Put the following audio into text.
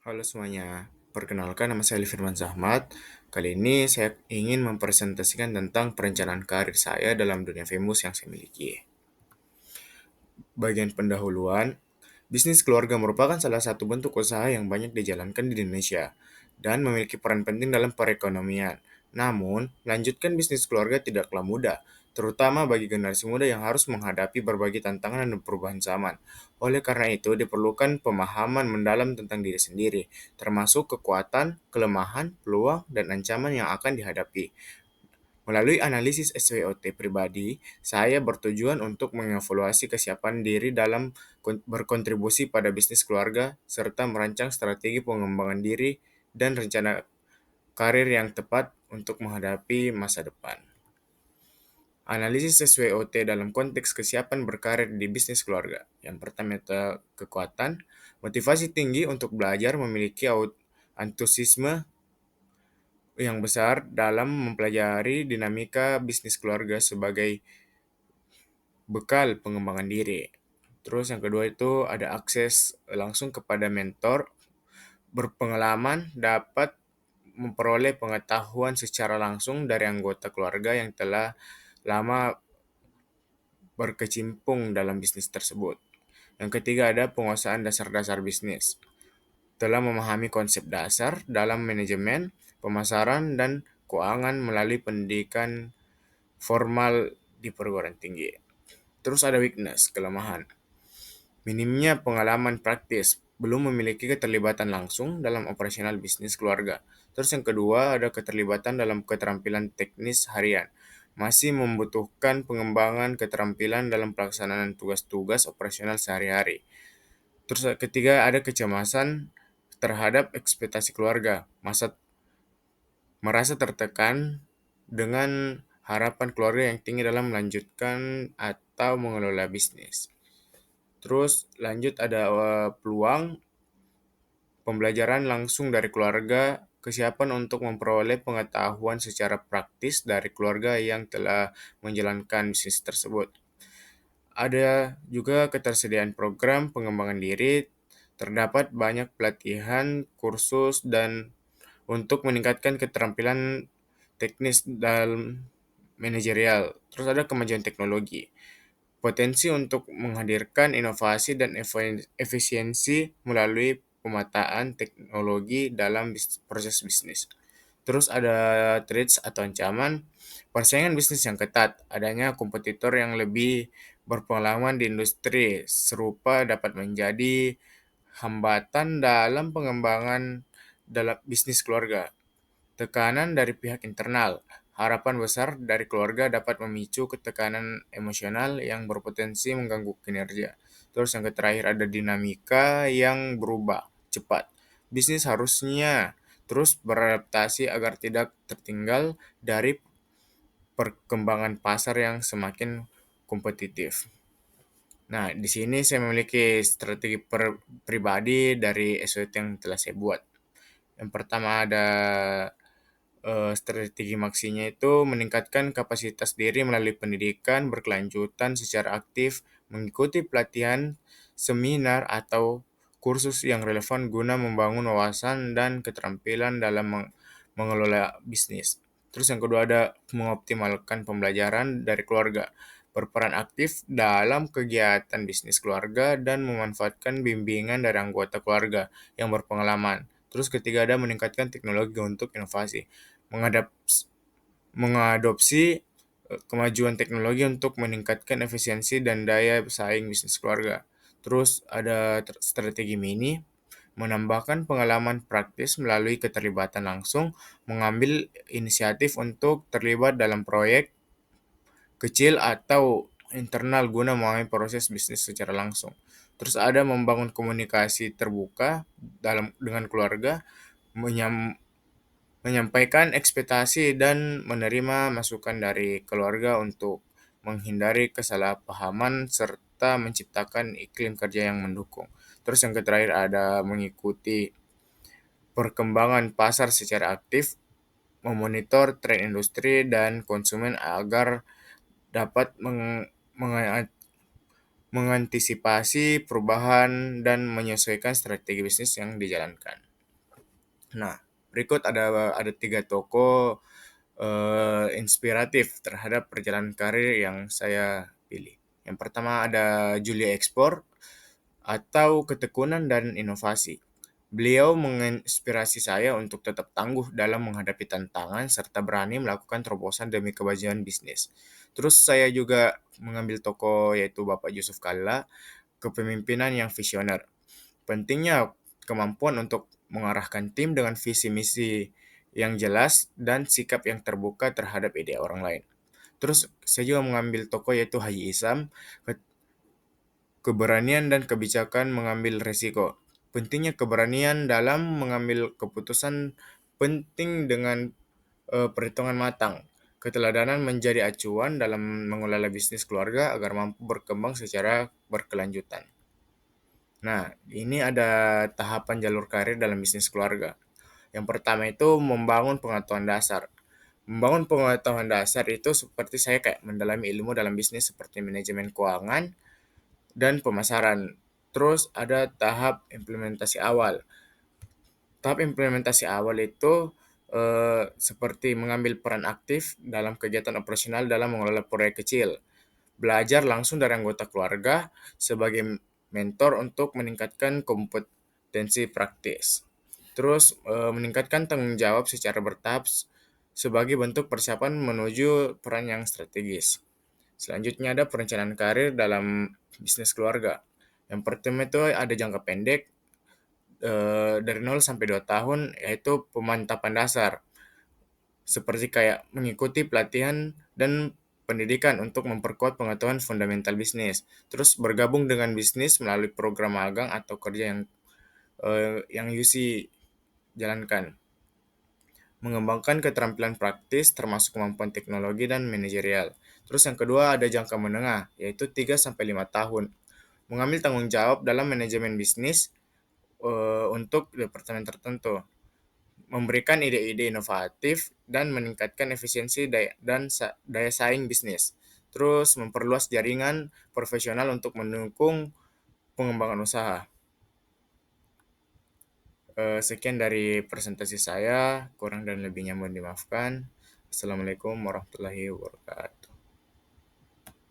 Halo semuanya, perkenalkan nama saya Firman Zahmat. Kali ini saya ingin mempresentasikan tentang perencanaan karir saya dalam dunia famous yang saya miliki. Bagian pendahuluan, bisnis keluarga merupakan salah satu bentuk usaha yang banyak dijalankan di Indonesia dan memiliki peran penting dalam perekonomian. Namun, melanjutkan bisnis keluarga tidaklah mudah, terutama bagi generasi muda yang harus menghadapi berbagai tantangan dan perubahan zaman. Oleh karena itu, diperlukan pemahaman mendalam tentang diri sendiri, termasuk kekuatan, kelemahan, peluang, dan ancaman yang akan dihadapi. Melalui analisis SWOT pribadi, saya bertujuan untuk mengevaluasi kesiapan diri dalam berkontribusi pada bisnis keluarga, serta merancang strategi pengembangan diri dan rencana karir yang tepat untuk menghadapi masa depan. Analisis SWOT dalam konteks kesiapan berkarir di bisnis keluarga. Yang pertama itu kekuatan, motivasi tinggi untuk belajar, memiliki antusiasme yang besar dalam mempelajari dinamika bisnis keluarga sebagai bekal pengembangan diri. Terus yang kedua itu ada akses langsung kepada mentor, berpengalaman dapat memperoleh pengetahuan secara langsung dari anggota keluarga yang telah lama berkecimpung dalam bisnis tersebut. Yang ketiga ada penguasaan dasar-dasar bisnis. Telah memahami konsep dasar dalam manajemen, pemasaran, dan keuangan melalui pendidikan formal di perguruan tinggi. Terus ada weakness, kelemahan. Minimnya pengalaman praktis, belum memiliki keterlibatan langsung dalam operasional bisnis keluarga. Terus yang kedua ada keterlibatan dalam keterampilan teknis harian. Masih membutuhkan pengembangan keterampilan dalam pelaksanaan tugas-tugas operasional sehari-hari. Terus ketiga ada kecemasan terhadap ekspektasi keluarga. Merasa tertekan dengan harapan keluarga yang tinggi dalam melanjutkan atau mengelola bisnis. Terus lanjut ada peluang pembelajaran langsung dari keluarga, kesiapan untuk memperoleh pengetahuan secara praktis dari keluarga yang telah menjalankan bisnis tersebut. Ada juga ketersediaan program pengembangan diri, terdapat banyak pelatihan, kursus, dan untuk meningkatkan keterampilan teknis dalam manajerial. Terus ada kemajuan teknologi. Potensi untuk menghadirkan inovasi dan efisiensi melalui pemetaan teknologi dalam proses bisnis. Terus ada threats atau ancaman, persaingan bisnis yang ketat, adanya kompetitor yang lebih berpengalaman di industri serupa dapat menjadi hambatan dalam pengembangan dalam bisnis keluarga. Tekanan dari pihak internal, harapan besar dari keluarga dapat memicu ketekanan emosional yang berpotensi mengganggu kinerja. Terus yang terakhir ada dinamika yang berubah cepat. Bisnis harusnya terus beradaptasi agar tidak tertinggal dari perkembangan pasar yang semakin kompetitif. Nah, di sini saya memiliki strategi pribadi dari SWOT yang telah saya buat. Yang pertama ada strategi maksinya itu meningkatkan kapasitas diri melalui pendidikan berkelanjutan secara aktif, mengikuti pelatihan, seminar, atau kursus yang relevan guna membangun wawasan dan keterampilan dalam mengelola bisnis. Terus yang kedua ada mengoptimalkan pembelajaran dari keluarga, berperan aktif dalam kegiatan bisnis keluarga dan memanfaatkan bimbingan dari anggota keluarga yang berpengalaman. Terus ketiga ada meningkatkan teknologi untuk inovasi, mengadopsi kemajuan teknologi untuk meningkatkan efisiensi dan daya saing bisnis keluarga. Terus ada strategi mini, menambahkan pengalaman praktis melalui keterlibatan langsung, mengambil inisiatif untuk terlibat dalam proyek kecil atau internal guna memahami proses bisnis secara langsung. Terus ada membangun komunikasi terbuka dengan keluarga, menyampaikan ekspektasi dan menerima masukan dari keluarga untuk menghindari kesalahpahaman serta menciptakan iklim kerja yang mendukung. Terus yang terakhir ada mengikuti perkembangan pasar secara aktif, memonitor tren industri dan konsumen agar dapat mengantisipasi perubahan dan menyesuaikan strategi bisnis yang dijalankan. Nah, berikut ada 3 tokoh inspiratif terhadap perjalanan karir yang saya pilih. Yang pertama ada Julia Expor atau ketekunan dan inovasi. Beliau menginspirasi saya untuk tetap tangguh dalam menghadapi tantangan serta berani melakukan terobosan demi kebajikan bisnis. Terus saya juga mengambil tokoh yaitu Bapak Yusuf Kalla, kepemimpinan yang visioner. Pentingnya kemampuan untuk mengarahkan tim dengan visi misi yang jelas dan sikap yang terbuka terhadap ide orang lain. Terus saya juga mengambil tokoh yaitu Haji Isam, keberanian dan kebijakan mengambil resiko. Pentingnya keberanian dalam mengambil keputusan penting dengan perhitungan matang. Keteladanan menjadi acuan dalam mengelola bisnis keluarga agar mampu berkembang secara berkelanjutan. Nah, ini ada tahapan jalur karir dalam bisnis keluarga. Yang pertama itu membangun pengetahuan dasar. Membangun pengetahuan dasar itu seperti saya kayak mendalami ilmu dalam bisnis seperti manajemen keuangan dan pemasaran. Terus ada tahap implementasi awal. Tahap implementasi awal itu seperti mengambil peran aktif dalam kegiatan operasional dalam mengelola proyek kecil. Belajar langsung dari anggota keluarga sebagai mentor untuk meningkatkan kompetensi praktis. Terus meningkatkan tanggung jawab secara bertahap sebagai bentuk persiapan menuju peran yang strategis. Selanjutnya ada perencanaan karir dalam bisnis keluarga. Yang pertama itu ada jangka pendek dari 0 sampai 2 tahun yaitu pemantapan dasar seperti kayak mengikuti pelatihan dan pendidikan untuk memperkuat pengetahuan fundamental bisnis. Terus bergabung dengan bisnis melalui program magang atau kerja yang UC jalankan. Mengembangkan keterampilan praktis termasuk kemampuan teknologi dan manajerial. Terus yang kedua ada jangka menengah yaitu 3 sampai 5 tahun. Mengambil tanggung jawab dalam manajemen bisnis untuk departemen tertentu, memberikan ide-ide inovatif dan meningkatkan efisiensi daya saing bisnis. Terus memperluas jaringan profesional untuk mendukung pengembangan usaha. Sekian dari presentasi saya, kurang dan lebihnya mohon dimaafkan. Assalamualaikum warahmatullahi wabarakatuh.